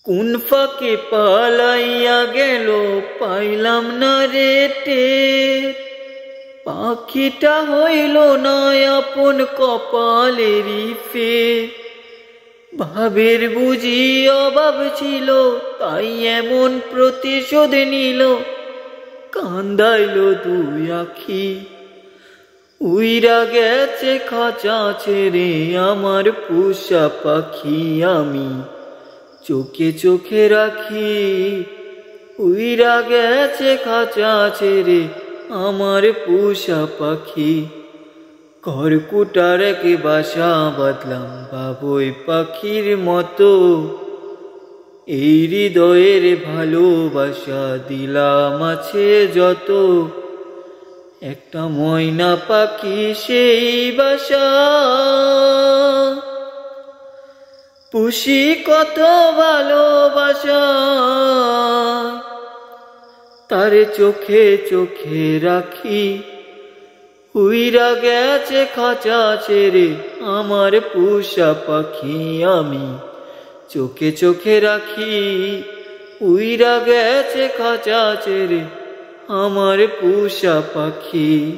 কোন ফাঁকে পালাইয়া গেল পাইলাম না রে টের। পাখিটা হইল না আপন কপালেরই ফের। ভাবের বুঝি অভাব ছিল তাই এমন প্রতিশোধ নিল। কান্দাইল দুই আখি উইরা গেছে খাঁচা ছেড়ে আমার পোষা পাখি। আমি চোখে চোখে রাখি উইরা গেছে খাঁচা ছেড়ে আমার পোষা পাখি। খড়কুটার এক বাসা বাঁধলাম বাবুই পাখির মতো। এই হৃদয়ের ভালোবাসা দিলাম আছে যত। একটা ময়না পাখি সেই বাসা পুষি কত ভালোবাসা। তারে চোখে চোখে রাখি উইরা গেছে খাঁচা ছেড়ে আমার পোষা পাখি। আমি চোখে চোখে রাখি উইরা গেছে খাঁচা ছেড়ে আমার পোষা পাখি।